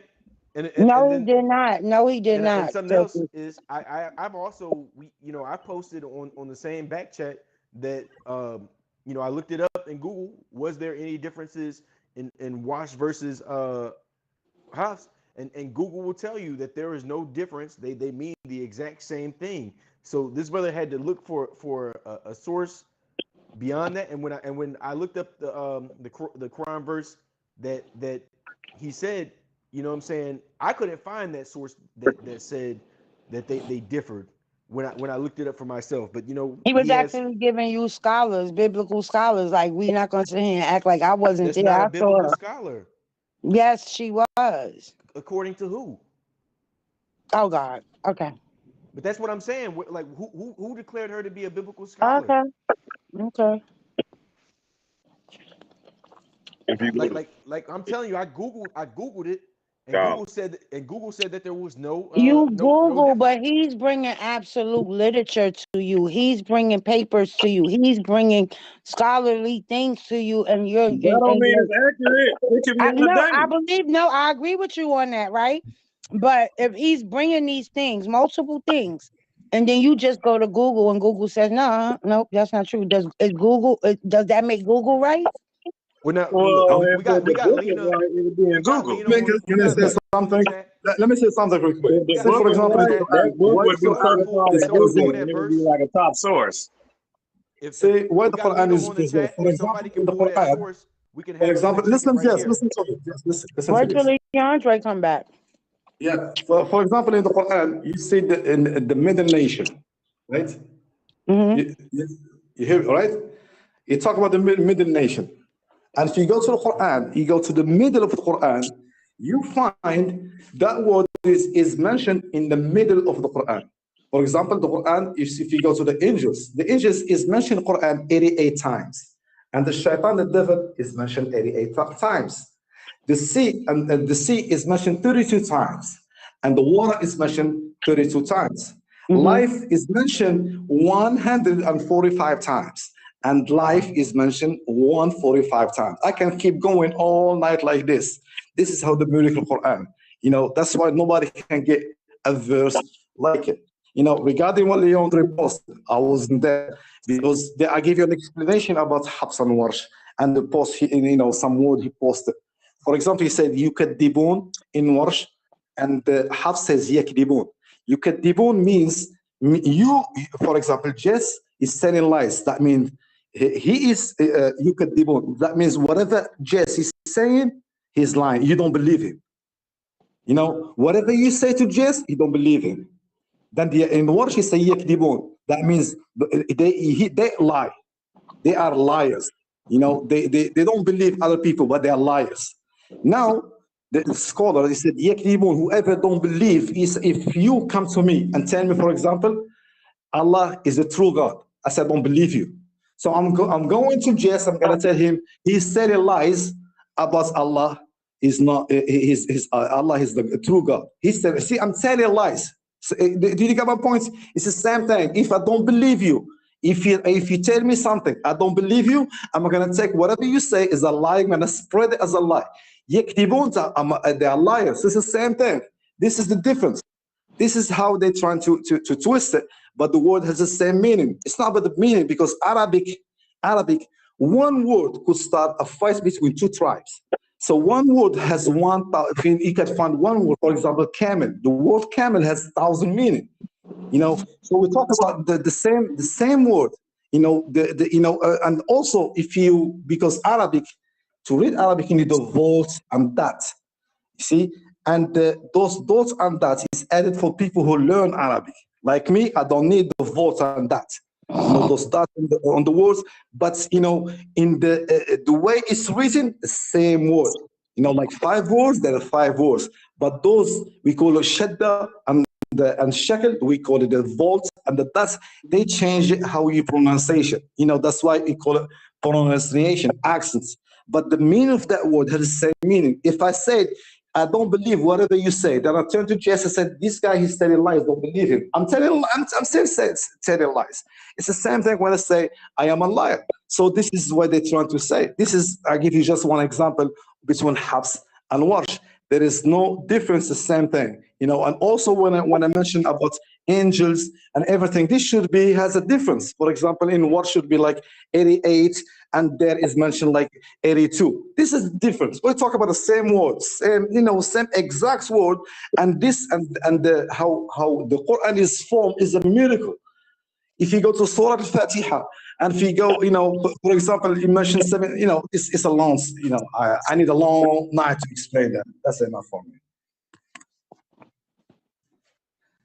No, then, he did not. No, he did not. And something else is I've also I posted on the same back chat that I looked it up in Google. Was there any differences in Wash versus Hafs? And Google will tell you that there is no difference. They mean the exact same thing. So this brother had to look for a source beyond that. And when I looked up the Quran verse that he said, you know what I'm saying, I couldn't find that source that said that they differed when I looked it up for myself. But he was actually giving you scholars, biblical scholars. Like, we're not going to sit here and act like I wasn't there. Not a I biblical saw her. scholar. Yes, she was. According to who? Oh God. Okay. But that's what I'm saying. Like, who declared her to be a biblical scholar? Okay. Like I'm telling you, I googled it, And Google said that there was no You no Google, difference. but he's bringing absolute literature to you. He's bringing papers to you. He's bringing scholarly things to you, and you're That don't and mean you're it's accurate. It could be I out of no, I date. believe no, I agree with you on that, right? But if he's bringing these things, multiple things, and then you just go to Google and Google says, no, nope, that's not true. Does that make Google right? Well, now Well, look, if we the got book is Lena. right, it would be in We got Google. Lena on. We Can I got say Lena in the something? chat. Let me say something real quick. If the We got Say, book for Lena was on the example, in the right, chat. Quran, that book why would the be So Quran Michael, certified is as tell us who Google, that preserved? and it would be verse. like a top source. See, why We the got Quran Lena is on the preserved? chat. For If somebody example, can in the pull that Quran, source, we can for have Lena example, check it listen, right yes, here. listen to me. Yes, listen to Wait this. till Andre come back. Yeah. For example, in the Quran, you see in the middle nation, right? Hmm. You hear, right? You talk about the middle nation. And if you go to the Quran, you go to the middle of the Quran, you find that word is mentioned in the middle of the Quran. For example, the Quran, if you go to the angels is mentioned in the Quran 88 times. And the shaitan, the devil, is mentioned 88 times. The sea and the sea is mentioned 32 times, and the water is mentioned 32 times. Hmm. Life is mentioned 145 times, and life is mentioned 145 times. I can keep going all night like this. This is how the miracle Quran. That's why nobody can get a verse like it. Regarding what Leandre posted, I wasn't there because I gave you an explanation about Habs and Warsh and the post, some word he posted. For example, he said يكذبون in Warsh, and Hafs says yakdibun. Yukadibun means you, for example, Jess is telling lies. That means he is yukadibun. That means whatever Jess is saying, he's lying. You don't believe him. Whatever you say to Jess, you don't believe him. Then in Warsh, he say yakdibun. That means they lie. They are liars. They don't believe other people, but they are liars. Now, the scholar, he said, "Yakdibun," whoever don't believe is if you come to me and tell me, for example, Allah is a true God. I said, I don't believe you. So I'm going to Jess, I'm going to tell him, he's telling lies about Allah is not, Allah is the true God. He said, see, I'm telling lies. So, do you get my point? It's the same thing. If I don't believe you, if you tell me something, I don't believe you, I'm going to take whatever you say is a lie, I'm going to spread it as a lie. They are liars. It's the same thing. This is the difference. This is how they're trying to twist it, but the word has the same meaning. It's not about the meaning because Arabic, one word could start a fight between two tribes. So one word has if you can find one word, for example, camel. The word camel has 1,000 meaning. So we talk about the same word. And also because Arabic, to read Arabic, you need the dots and that. You see, and those dots and that is added for people who learn Arabic. Like me, I don't need the dots and that. Those dots on the words, but in the way it's written, the same word. Like 5 words, there are 5 words. But those we call it shadda and shekel, we call it the volt and the dots. They change it how you pronunciation. That's why we call it pronunciation, accents. But the meaning of that word has the same meaning. If I said, I don't believe whatever you say, then I turned to Jess and said, this guy, he's telling lies, don't believe him. I'm still telling lies. It's the same thing when I say, I am a liar. So this is what they're trying to say. I give you just one example between Habs and Warsh. There is no difference, the same thing. And also when I mentioned about angels and everything, this has a difference. For example, in Warsh should be like 88, and there is mentioned like 82. This is different. We talk about the same words, same exact word, and this and how the Quran is formed is a miracle. If you go to Surah Al-Fatiha, and if you go, for example, you mentioned 7, it's a long, I need a long night to explain that. That's enough for me.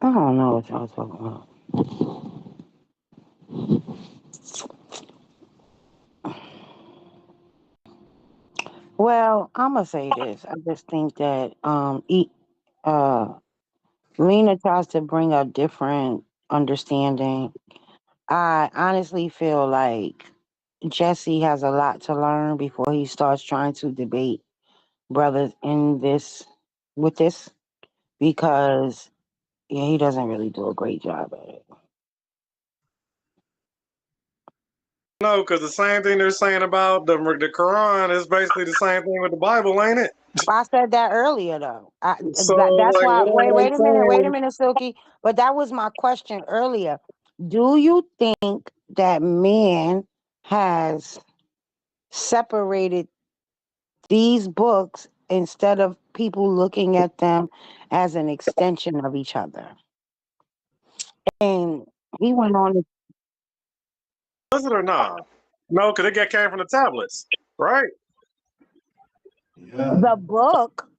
I don't know what y'all talking about. Well, I'm gonna say this. I just think that Lena tries to bring a different understanding. I honestly feel like Jesse has a lot to learn before he starts trying to debate brothers in this with this because yeah, he doesn't really do a great job at it. No, because the same thing they're saying about the Quran is basically the same thing with the Bible, ain't it? I said that earlier though. So That's like, why. what am I Wait a saying? minute, Silky. But that was my question earlier. Do you think that man has separated these books instead of people looking at them as an extension of each other? And he went on to Was it or not? No, because it came from the tablets, right? Yeah.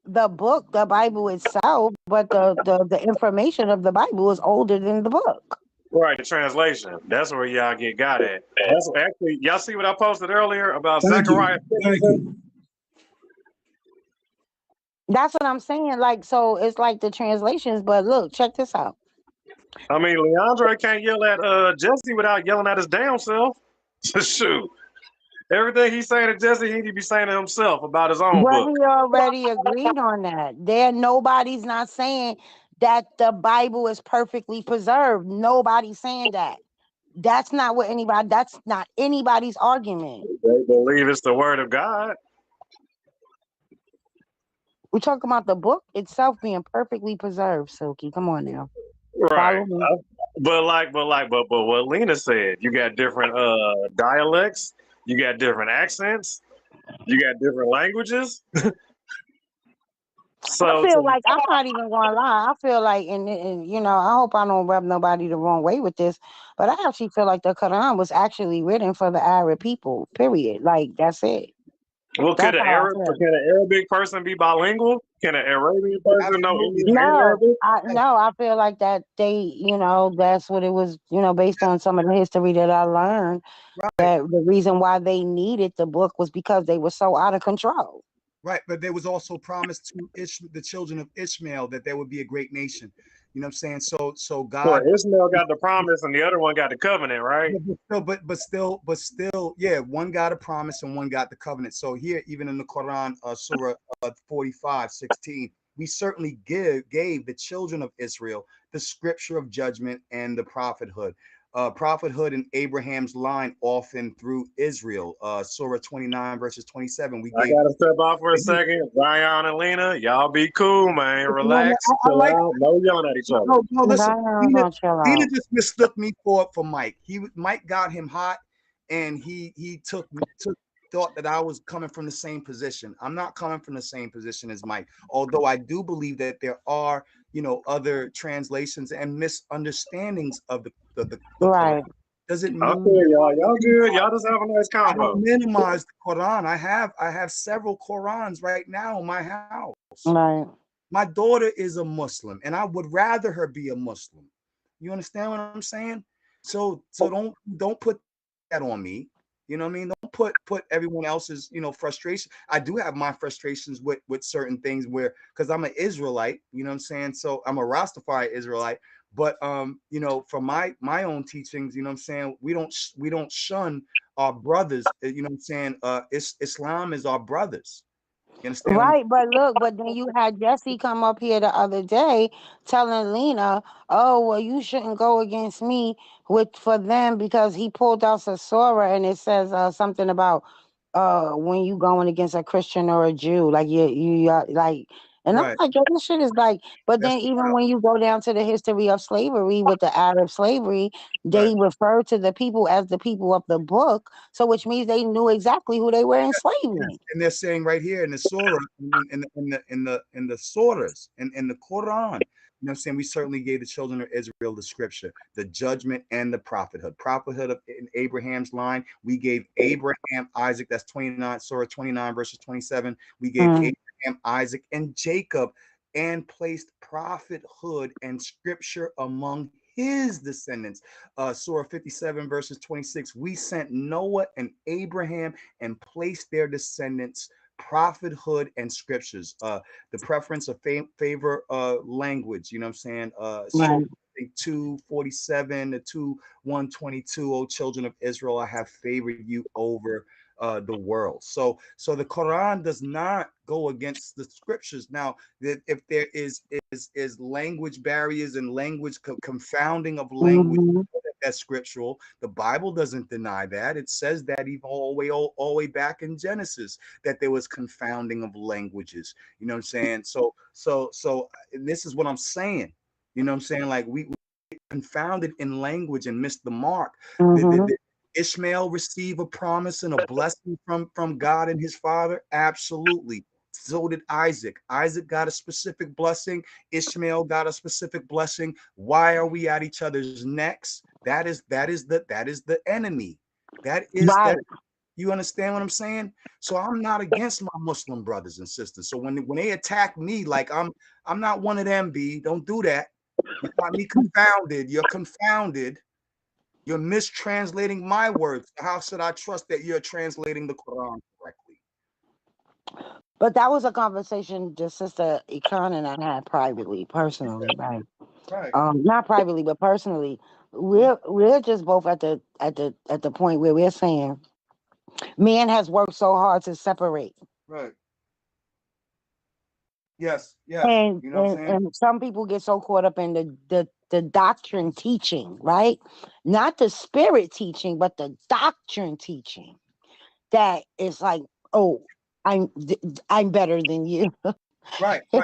the Bible itself, but the information of the Bible is older than the book. Right, the translation. That's where y'all get got at. That's actually y'all see what I posted earlier about Thank you. Zechariah. Thank you. That's what I'm saying. Like, so it's like the translations, but look, check this out. I mean, Leandre can't yell at Jesse without yelling at his damn self. Shoot. Everything he's saying to Jesse, he need to be saying to himself about his own But book. he already agreed on that. Nobody's not saying that the Bible is perfectly preserved. Nobody's saying that. That's not anybody's argument. They believe it's the word of God. We're talking about the book itself being perfectly preserved, Silky. Come on now. Right. Follow me. But what Lena said, you got different dialects, you got different accents, you got different languages. I feel like I'm not even gonna lie. I feel like, and you know, I hope I don't rub nobody the wrong way with this, but I actually feel like the Quran was actually written for the Arab people. Period. Like that's it. Well, That's how I feel. can an Arabic person be bilingual? Can an Arabian person know Absolutely. English and Arabic? I feel like that that's what it was, based on some of the history that I learned, Right. that the reason why they needed the book was because they were so out of control. Right, but there was also promised to the children of Ishmael that there would be a great nation. You know what I'm saying? So Well, God, Ishmael got the promise and the other one got the covenant, right? but still, yeah, one got a promise and one got the covenant. So here, even in the Quran, Surah 45:16, we certainly gave the children of Israel the scripture of judgment and the prophethood. Prophethood in Abraham's line often through Israel. Surah 29 verses 27. We I gave. gotta step out for a second. Zion and Lena, y'all be cool, man. Relax, I chill like. out. No yelling at each other. No, listen. Lena Chill just mistook me for Mike. Mike got him hot, and he thought that I was coming from the same position. I'm not coming from the same position as Mike. Although I do believe that there are, other translations and misunderstandings of the Right. Quran. Doesn't I mean feel y'all. Y'all good. Y'all just have a nice I combo. don't minimize the Quran. I have several Qurans right now in my house. Right. My daughter is a Muslim, and I would rather her be a Muslim. You understand what I'm saying? So don't put that on me. You know what I mean? Don't put everyone else's frustration. I do have my frustrations with certain things because I'm an Israelite. You know what I'm saying? So I'm a Rastafari Israelite. But from my own teachings, you know what I'm saying, we don't shun our brothers. You know what I'm saying? Islam is our brothers. You understand? Right, but then you had Jesse come up here the other day telling Lena, "Oh, well, you shouldn't go against me for them because he pulled out a surah and it says something about when you going against a Christian or a Jew, like you like." And I'm Right. like, yo, this shit is like. But That's then even when you go down to the history of slavery with the Arab slavery, they right. refer to the people as the people of the book, so which means they knew exactly who they were enslaving. And they're saying right here in the surah, in the surahs, in the Quran, you know what I'm saying, we certainly gave the children of Israel the scripture, the judgment and the prophethood. Prophethood in Abraham's line, we gave Abraham, Isaac, that's 29, Surah 29, verses 27. We gave Abraham, Isaac, and Jacob, and placed prophethood and scripture among his descendants. Surah 57 verses 26, we sent Noah and Abraham and placed their descendants prophethood and scriptures. The preference of favor language, you know what I'm saying? Right. 2:47 to 1:22, O children of Israel, I have favored you over the world. So the Quran does not go against the scriptures. Now, that if there is language barriers and language confounding of language, Mhm. that's scriptural. The Bible doesn't deny that. It says that even all the way back in Genesis that there was confounding of languages. You know what I'm saying? So and this is what I'm saying. You know what I'm saying? Like we confounded in language and missed the mark. Mhm. Did Ishmael receive a promise and a blessing from God and his father? Absolutely. So did Isaac. Isaac got a specific blessing. Ishmael got a specific blessing. Why are we at each other's necks? That is the enemy. That is Right. that. You understand what I'm saying? So I'm not against my Muslim brothers and sisters. So when they attack me, like I'm not one of them. B, don't do that. You got me confounded. You're confounded. You're mistranslating my words. How should I trust that you're translating the Quran correctly? But that was a conversation just Sister Ikan and I had privately, personally, right? Right. Not privately, but personally. We're just both at the point where we're saying man has worked so hard to separate. Right. Yes. And, You know what I'm saying? and some people get so caught up in the doctrine teaching, right? Not the spirit teaching, but the doctrine teaching. That is like, oh, I'm better than you. Right. So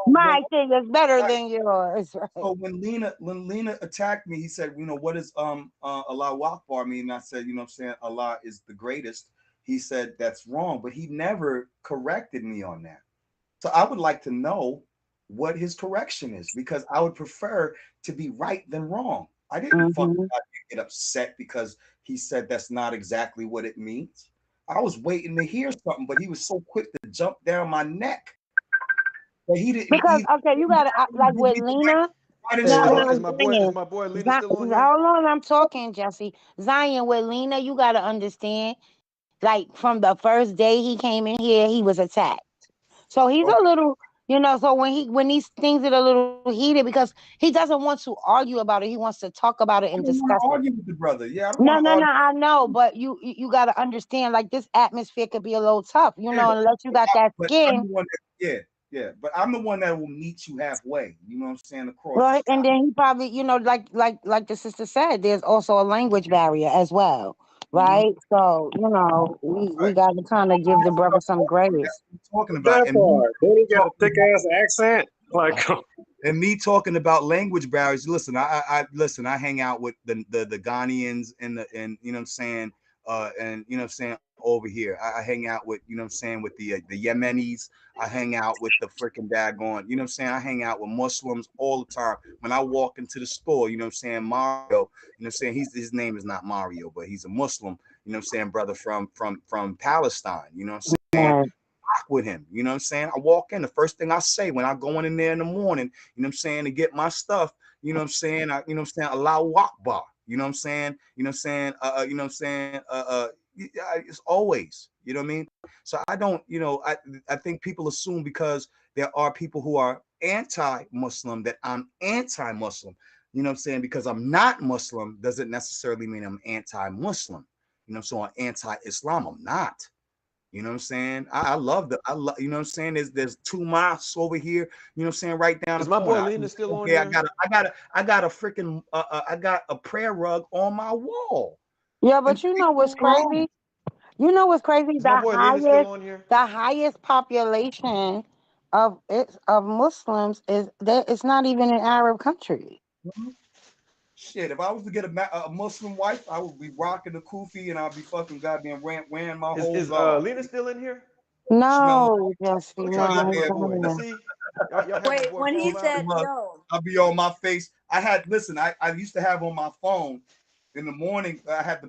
My thing is better than yours. Right? So when Lena attacked me, he said, what does Allah Akbar mean? And I said, you know what I'm saying, Allah is the greatest. He said that's wrong, but he never corrected me on that. So I would like to know what his correction is, because I would prefer to be right than wrong. I didn't get upset because he said that's not exactly what it means. I was waiting to hear something, but he was so quick to jump down my neck that he didn't. Because okay, you gotta like with Lena. No, Is my boy Lena still on here? Hold on, I'm talking, Jesse. Zion with Lena, you gotta understand. Like from the first day he came in here, he was attacked. So he's a little, so when these things get a little heated, because he doesn't want to argue about it, he wants to talk about it and discuss it. Argue with the brother. Yeah, I don't No, want to no, argue. no, I know, but you got to understand, like this atmosphere could be a little tough, unless you got that But skin. I'm the one that, but I'm the one that will meet you halfway. You know what I'm saying? Across. Right, and then he probably, like the sister said, there's also a language barrier as well, right? So we got to kind of give the brother some grace. Talking about that part. Then he got a thick ass accent, like. And me talking about language barriers. Listen, I hang out with the Ghanaians and you know what I'm saying, and you know what I'm saying over here. I hang out with, you know what I'm saying, with the Yemenis. I hang out with the freaking daggone, you know what I'm saying. I hang out with Muslims all the time. When I walk into the store, you know what I'm saying, Mario, you know what I'm saying, his name is not Mario, but he's a Muslim, you know what I'm saying, brother from Palestine, you know what I'm saying. With him, you know what I'm saying. I walk in, the first thing I say when I go in there in the morning, you know what I'm saying, to get my stuff, you know what I'm saying, you know what I'm saying, Allahu Akbar, you know what I'm saying, you know what I'm saying, you know what I'm saying, it's always, you know what I mean. So I don't, I think people assume because there are people who are anti-Muslim that I'm anti-Muslim, you know what I'm saying, because I'm not Muslim doesn't necessarily mean I'm anti-Muslim, you know, so I'm anti-Islam. I'm not. You know what I'm saying? I love you know what I'm saying? There's 2 mosques over here, you know what I'm saying, right down Is the my corner. boy Lena still on here? here? I got a freaking I got a prayer rug on my wall. Yeah, but you know what's crazy? You know what's crazy? Is my boy Lena still on here? The highest population of Muslims it's not even an Arab country. Shit, if I was to get a Muslim wife, I would be rocking the kufi and I'd be fucking goddamn wearing my whole Is garb. Lena still in here? No, Jesse, Let's see. Y'all have Wait, when he said, yo, I'll be on my face. I used to have on my phone in the morning. I had the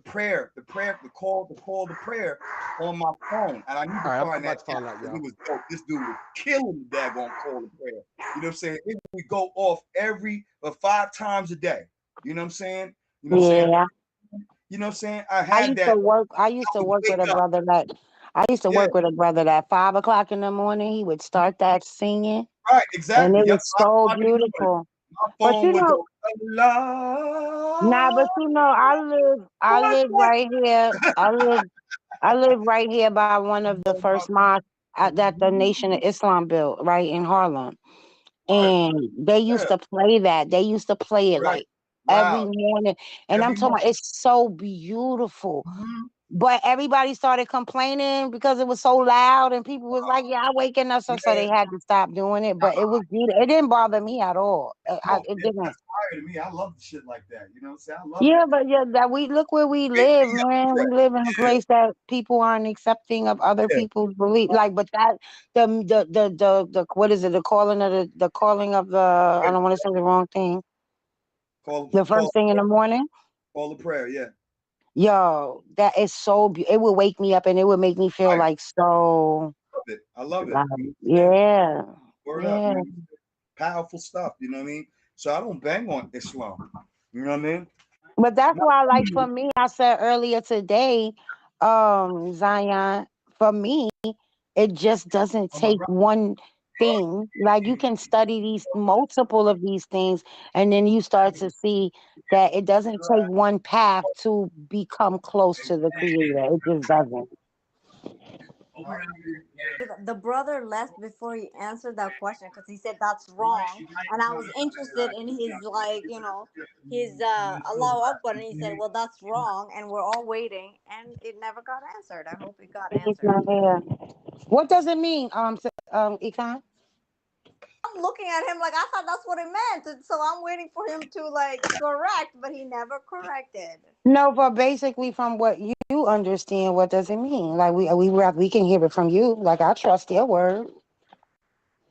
call to prayer on my phone, and I need to find that. It was dope. This dude was killing the daggone call to prayer. You know what I'm saying? It would go off every 5 times a day. You know what I'm saying? You know what I'm saying? You know what I'm saying? I used to work with a brother that. I used to work with a brother that 5 o'clock in the morning he would start that singing. Right, exactly. And it was so beautiful. But you know, nah, but you know, I live right here. I live right here by one of the first mosques that the Nation of Islam built, right in Harlem. Right. And they used Yeah. to play that. They used to play it Right. like every Wow. morning. And I'm Every talking morning. about it's so beautiful. Mhm. But everybody started complaining because it was so loud, and people was like, "Yeah, waking us up," so Yeah. they had to stop doing it. But it was beautiful. It didn't bother me at all. No, It yeah, didn't. that's fire to me. I love shit like that. You know what I'm saying? I love Yeah, it. but yeah, that we look where we Yeah, live, yeah, man. We live in a yeah, place that people aren't accepting of other yeah. people's belief. Like, but that the what is it? The calling of the I don't want to say the wrong thing. Call, The call, first thing in the morning. call the prayer. Yeah. Yo, that is so it would wake me up and it would make me feel I like so love it. I love it. like, You know what I'm saying? yeah. Word up, Yeah. man. Powerful stuff. You know what I mean? So I don't bang on Islam. You know what I mean? But that's Not why, like, for really. me, I said earlier today, Zion, for me, it just doesn't On my take right. one thing. Like, you can study these multiple of these things, and then you start to see that it doesn't take one path to become close to the creator. It just doesn't. The brother left before he answered that question because he said that's wrong, and I was interested in his, like, his Allahu Akbar, and he said, well, that's wrong, and we're all waiting, and it never got answered. I hope it got It's answered. not there. What does it mean, Ikan? I'm looking at him like I thought that's what it meant, and so I'm waiting for him to like correct, but he never corrected. No, but basically, from what you understand, what does it mean? Like we can hear it from you. Like I trust your word,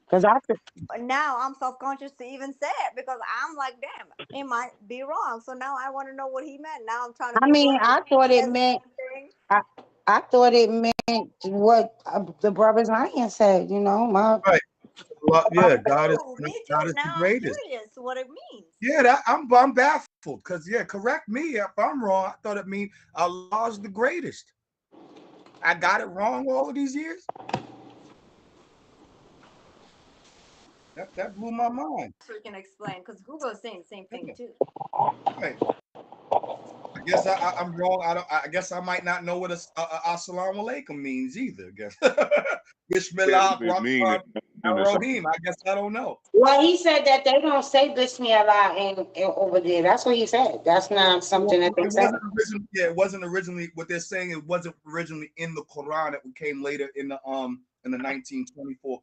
because I could. But now I'm self-conscious to even say it because I'm like, damn, it might be wrong. So now I want to know what he meant. Now I'm trying to I Google mean, it. I thought He it says the meant. same thing. I thought it meant what the brothers Zion said. You know, my. Right. Yeah, Me God too. is the Now I'm greatest. curious what it means. Yeah, that I'm baffled because yeah, correct me if I'm wrong. I thought it mean Allah is the greatest. I got it wrong all of these years. That blew my mind. So we can explain because Google is saying the same thing Yeah, too. right. I guess I'm wrong. I guess I might not know what assalamu alaikum means either. I guess Bismillah, It mean Rahman, in the Rahim. I guess I don't know. Well, he said that they don't say Bismillah in over there. That's what he said. That's not something that they It say. wasn't originally. Yeah, it wasn't originally what they're saying. It wasn't originally in the Quran. It came later in the 1924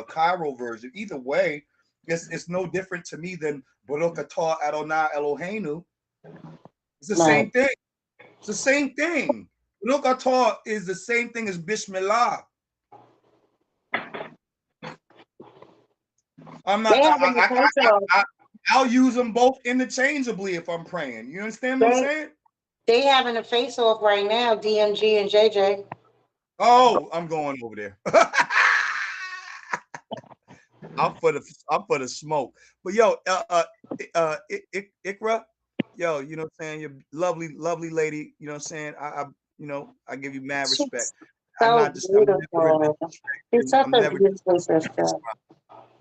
Cairo version. Either way, it's no different to me than Baruch atah Adonai Eloheinu. It's the Right. same thing. It's the same thing. Baruch atah is the same thing as Bismillah. I'm not. They having a face-off. I'll use them both interchangeably if I'm praying. You understand what I'm saying? They having a face-off right now. DMG and JJ. Oh, I'm going over there. I'm for the smoke. But yo, Ikra, yo, you know what I'm saying? You're lovely lady. You know what I'm saying? I give you mad respect. I'm So not just. I'm never beautiful. She's such I'm a never beautiful sister.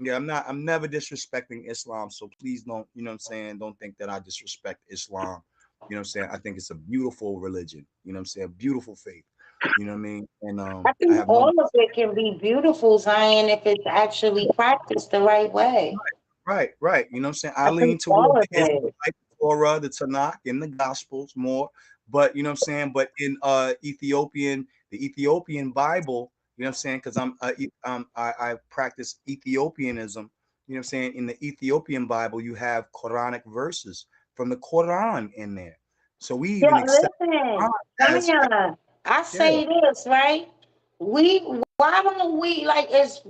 Yeah, I'm never disrespecting Islam. So please don't, you know what I'm saying? Don't think that I disrespect Islam. You know what I'm saying? I think it's a beautiful religion. You know what I'm saying? Beautiful faith. You know what I mean? And I I think have all no. of it can be beautiful, Zion, if it's actually practiced the right way. Right. You know what I'm saying? I I lean think all towards of the it. Israelite Torah, the Tanakh, and the Gospels more. But you know what I'm saying? But in the Ethiopian Bible, you know what I'm saying? Because I practice Ethiopianism. You know what I'm saying? In the Ethiopian Bible, you have Quranic verses from the Quran in there. So we Yeah, even accept listen, Quran as Zion, I yeah. say this, right? Why don't we, like, as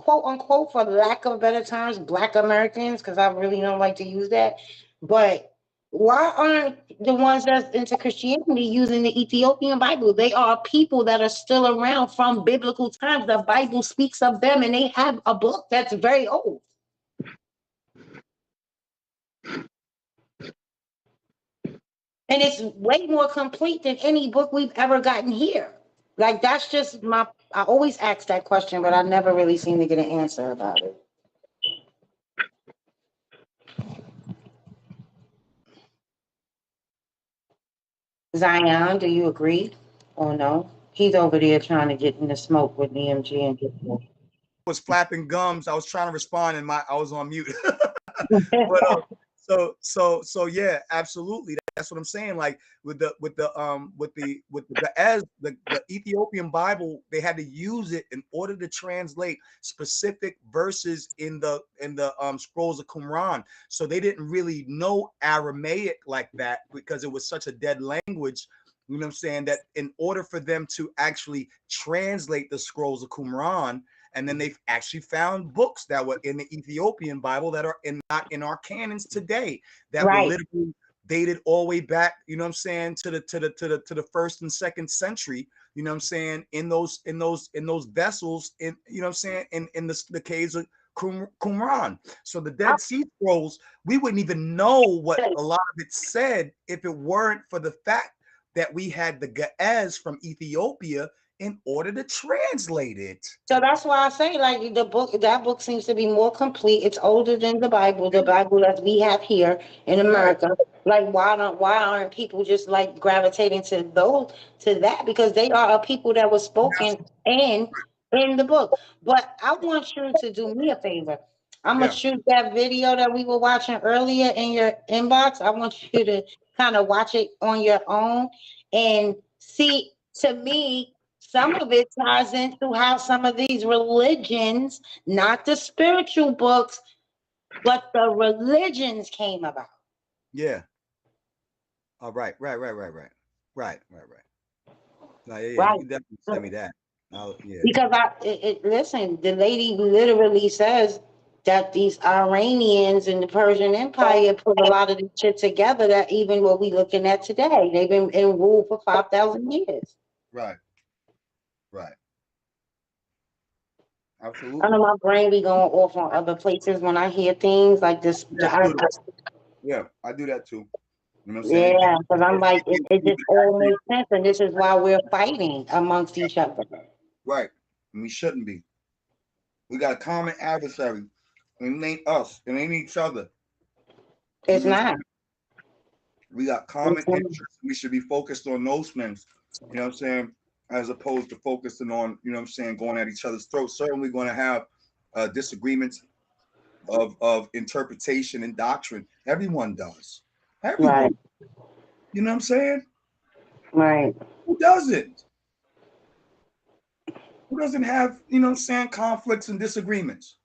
quote unquote, for lack of better terms, Black Americans, because I really don't like to use that, but why aren't the ones that's into Christianity using the Ethiopian Bible? They are people that are still around from biblical times. The Bible speaks of them, and they have a book that's very old. And it's way more complete than any book we've ever gotten here. Like, that's just I always ask that question, but I never really seem to get an answer about it. Zion, do you agree? Oh no, he's over there trying to get in the smoke with EMG and get Was flapping gums. I was trying to respond and I was on mute. But so yeah, absolutely. That's what I'm saying. Like with the Ethiopian Bible, they had to use it in order to translate specific verses in the scrolls of Qumran. So they didn't really know Aramaic like that because it was such a dead language. You know what I'm saying? That in order for them to actually translate the scrolls of Qumran, and then they've actually found books that were in the Ethiopian Bible that are not in our canons today, that were literally dated all the way back, you know what I'm saying, to the first and second century, you know what I'm saying, in those vessels, in, you know what I'm saying, in the caves of Qumran. So the Dead Sea Scrolls, we wouldn't even know what a lot of it said if it weren't for the fact that we had the Ge'ez from Ethiopia in order to translate it. So that's why I say, like, that book seems to be more complete. It's older than the Bible that we have here in America. Like, why aren't people just like gravitating to that? Because they are a people that was spoken in the book. But I want you to do me a favor. I'm gonna shoot that video that we were watching earlier in your inbox. I want you to kind of watch it on your own and see. To me, some of it ties into how some of these religions, not the spiritual books, but the religions came about. Yeah. Oh, right. No, yeah, Right. you can definitely send me that. Yeah. Because listen, the lady literally says that these Iranians and the Persian Empire put a lot of this shit together, that even what we looking at today, they've been in rule for 5,000 years. Right. Absolutely. I know my brain be going off on other places when I hear things like this. Yeah, I do that too. You know what I'm saying? Yeah, because I'm like, it just all makes sense, and this is why we're fighting amongst each other. Right. And we shouldn't be. We got a common adversary. And it ain't us. It ain't each other. It's not. We got common interests. We should be focused on those things. You know what I'm saying? As opposed to focusing on, you know what I'm saying, going at each other's throats. Certainly going to have disagreements of interpretation and doctrine. Everyone does. Everyone. Right. You know what I'm saying? Right. Who doesn't? Who doesn't have, you know what I'm saying, conflicts and disagreements?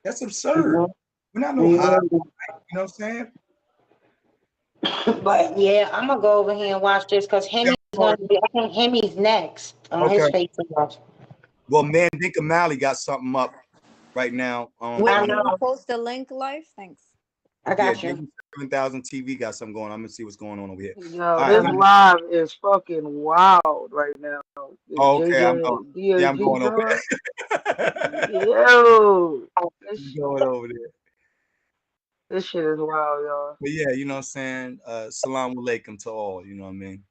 That's absurd. Mm-hmm. We're not no high, you know what I'm saying? But yeah, I'm gonna go over here and watch this because Hemi's going to be. I think Hemi's next on his Facebook. Well, man, Dink O'Malley got something up right now. Wait, can you post the link live? Thanks. I got you. 7,000 TV got something going on. I'm gonna see what's going on over here. Yo, this live is fucking wild right now. Okay, I'm going over there. Yo, going over there. This shit is wild, y'all. But yeah, you know what I'm saying? Salam alaikum to all, you know what I mean?